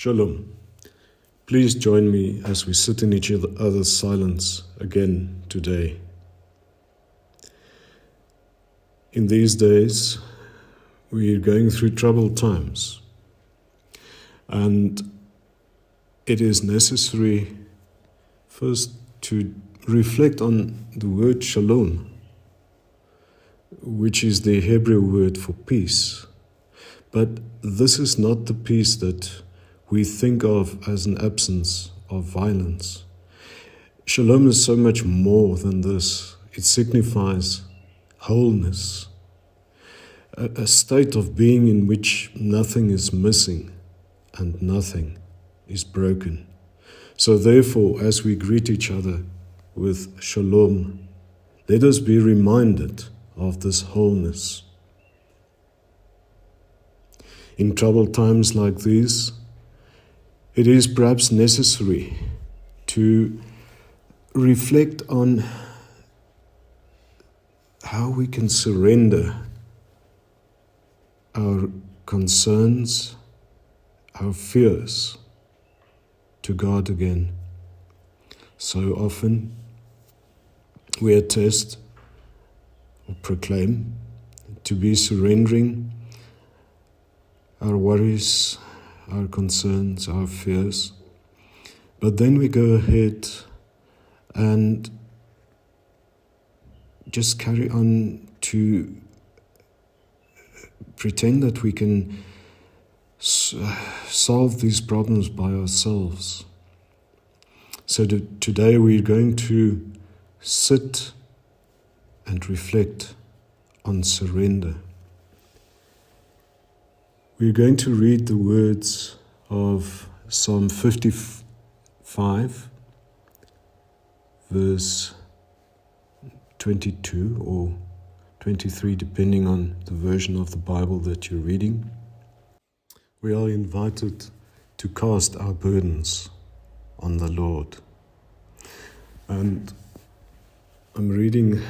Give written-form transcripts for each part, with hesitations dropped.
Shalom. Please join me as we sit in each other's silence again today. In these days, we are going through troubled times, and it is necessary first to reflect on the word shalom, which is the Hebrew word for peace. But this is not the peace that we think of as an absence of violence. Shalom is so much more than this. It signifies wholeness, a state of being in which nothing is missing and nothing is broken. So therefore, as we greet each other with shalom, let us be reminded of this wholeness. In troubled times like these, it is perhaps necessary to reflect on how we can surrender our concerns, our fears to God again. So often we attest or proclaim to be surrendering our worries, our concerns, our fears. But then we go ahead and just carry on to pretend that we can solve these problems by ourselves. So today we're going to sit and reflect on surrender. We're going to read the words of Psalm 55, verse 22 or 23, depending on the version of the Bible that you're reading. We are invited to cast our burdens on the Lord. And I'm reading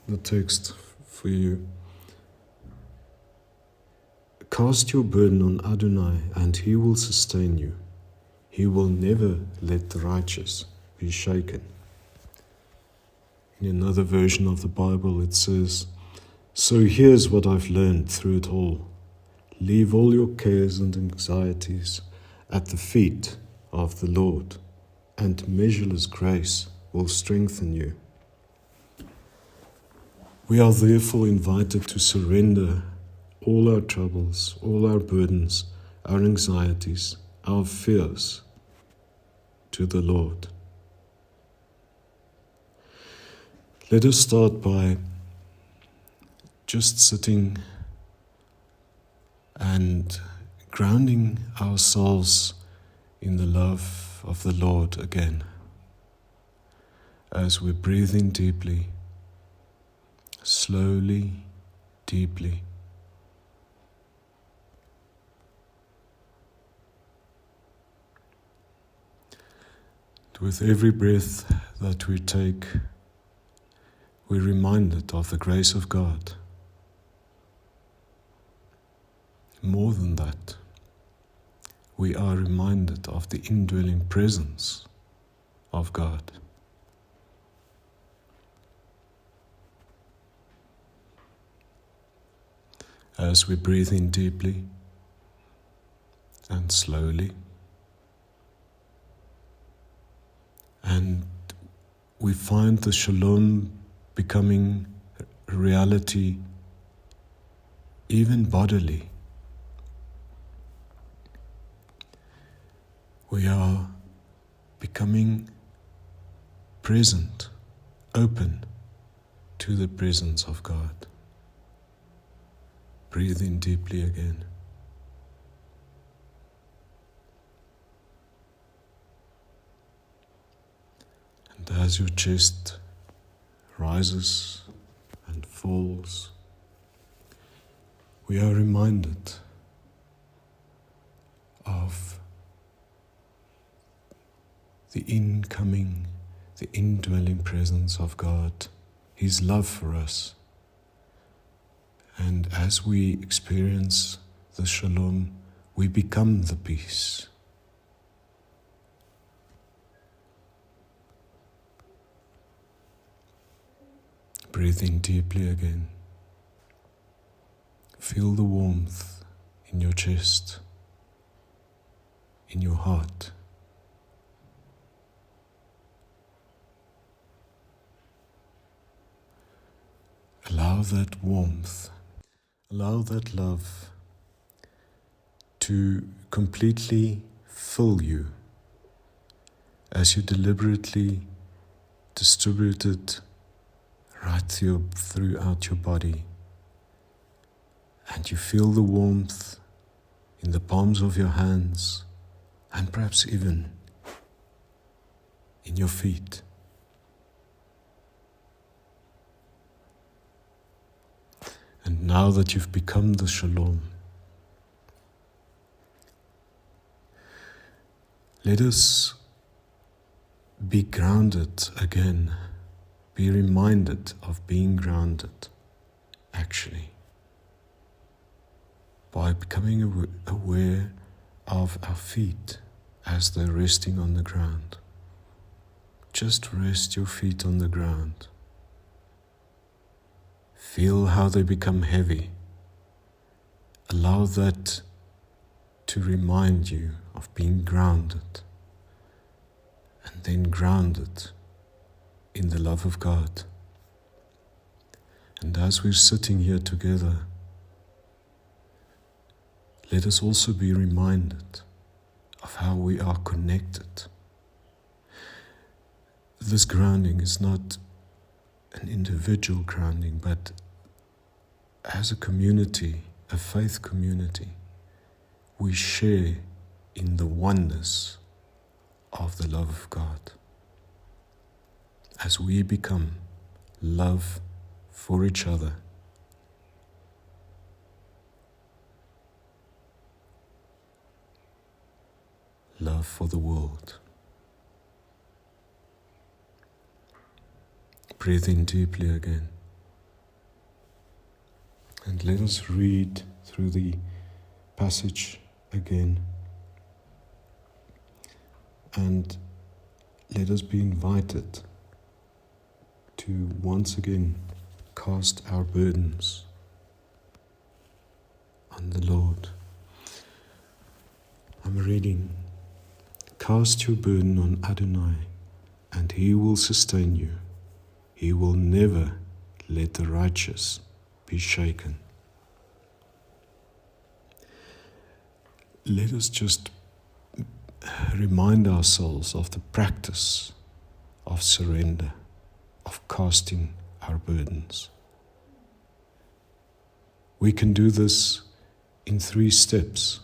the text for you. Cast your burden on Adonai, and he will sustain you. He will never let the righteous be shaken. In another version of the Bible it says, so here's what I've learned through it all. Leave all your cares and anxieties at the feet of the Lord, and measureless grace will strengthen you. We are therefore invited to surrender all our troubles, all our burdens, our anxieties, our fears to the Lord. Let us start by just sitting and grounding ourselves in the love of the Lord again. As we're breathing deeply, slowly, deeply. With every breath that we take, we're reminded of the grace of God. More than that, we are reminded of the indwelling presence of God. As we breathe in deeply and slowly, and we find the shalom becoming a reality even bodily. We are becoming present, open to the presence of God. Breathe in deeply again. And as your chest rises and falls, we are reminded of the incoming, the indwelling presence of God, His love for us. And as we experience the shalom, we become the peace. Breathe in deeply again. Feel the warmth in your chest, in your heart. Allow that warmth, allow that love to completely fill you as you deliberately distribute it right throughout your body. And you feel the warmth in the palms of your hands and perhaps even in your feet. And now that you've become the shalom, let us be grounded again, be reminded of being grounded, actually, by becoming aware of our feet as they're resting on the ground. Just rest your feet on the ground. Feel how they become heavy. Allow that to remind you of being grounded, and then grounded in the love of God. And as we're sitting here together, let us also be reminded of how we are connected. This grounding is not an individual grounding, but as a community, a faith community, we share in the oneness of the love of God. As we become love for each other, love for the world. Breathe in deeply again. And let us read through the passage again. And let us be invited to once again cast our burdens on the Lord. I'm reading, "Cast your burden on Adonai, and he will sustain you. He will never let the righteous be shaken." Let us just remind ourselves of the practice of surrender, of casting our burdens. We can do this in 3 steps.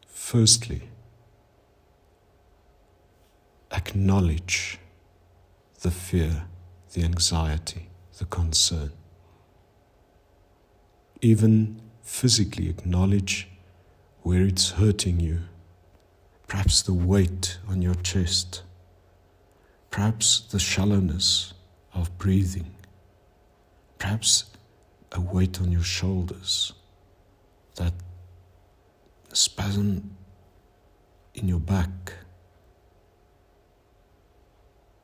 Firstly, acknowledge the fear, the anxiety, the concern. Even physically acknowledge where it's hurting you. Perhaps the weight on your chest. Perhaps the shallowness of breathing. Perhaps a weight on your shoulders. That spasm in your back.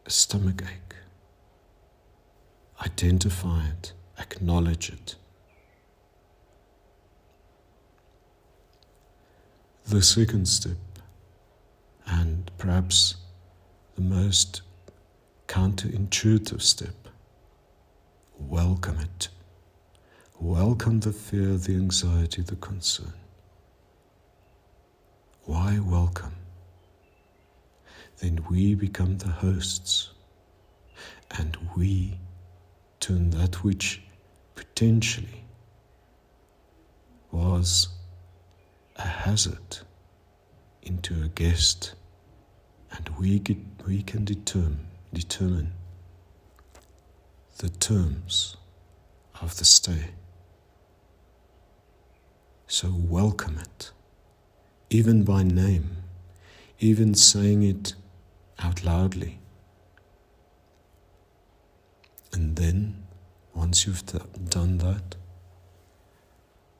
A stomach ache. Identify it, acknowledge it. The second step, and perhaps the most counterintuitive step, welcome it. Welcome the fear, the anxiety, the concern. Why welcome? Then we become the hosts, and we turn that which potentially was a hazard into a guest, and we can determine the terms of the stay. So welcome it, even by name, even saying it out loudly. And then, once you've done that,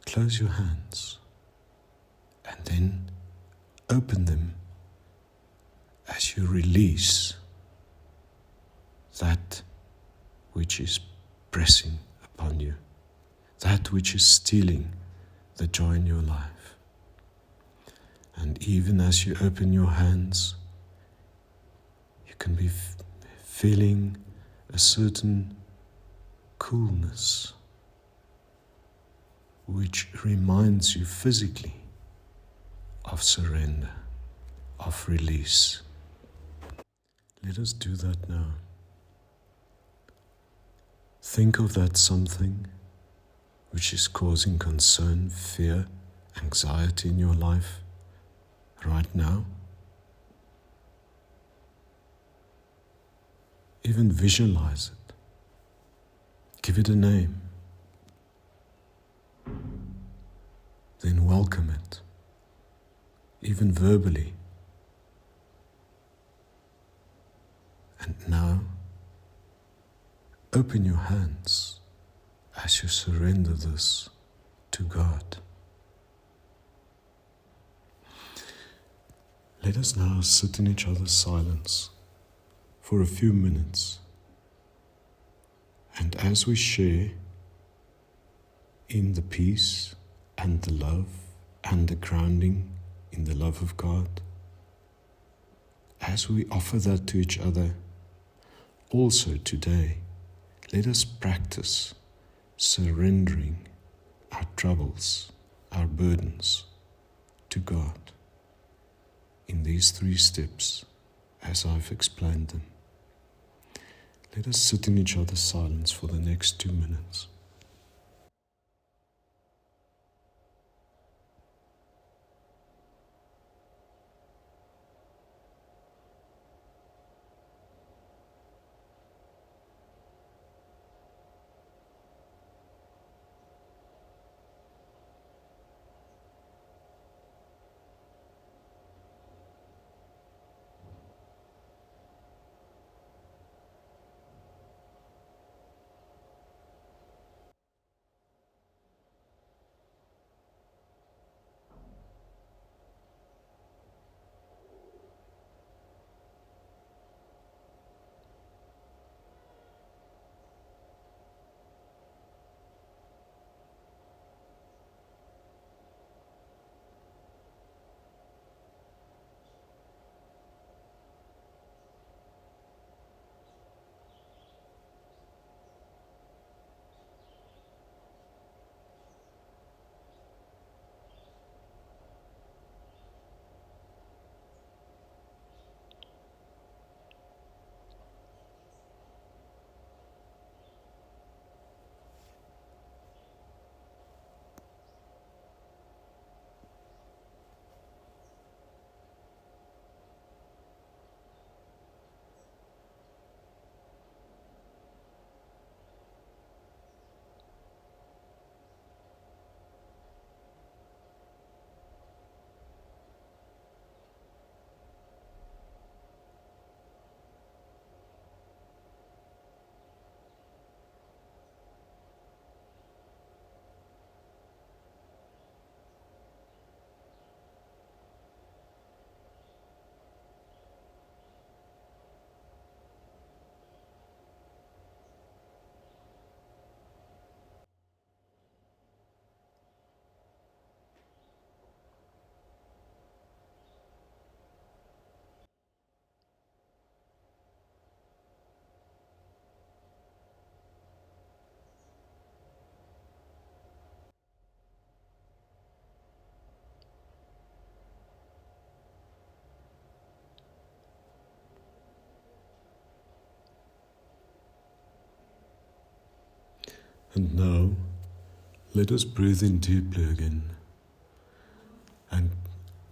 close your hands and then open them as you release that which is pressing upon you, that which is stealing the joy in your life. And even as you open your hands, you can be feeling a certain coolness which reminds you physically of surrender, of release. Let us do that now. Think of that something which is causing concern, fear, anxiety in your life right now. Even visualize it. Give it a name. Then welcome it, even verbally. And now, open your hands as you surrender this to God. Let us now sit in each other's silence for a few minutes. And as we share in the peace and the love and the grounding in the love of God, as we offer that to each other, also today, let us practice surrendering our troubles, our burdens to God in these 3 steps as I've explained them. Let us sit in each other's silence for the next 2 minutes. And now, let us breathe in deeply again and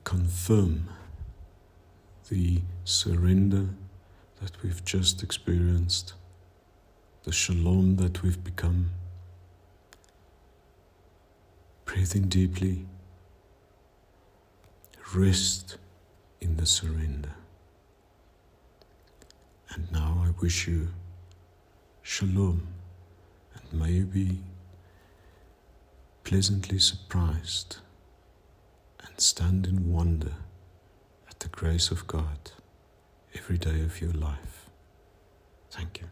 confirm the surrender that we've just experienced, the shalom that we've become. Breathe in deeply, rest in the surrender. And now I wish you shalom, and may you be pleasantly surprised and stand in wonder at the grace of God every day of your life. Thank you.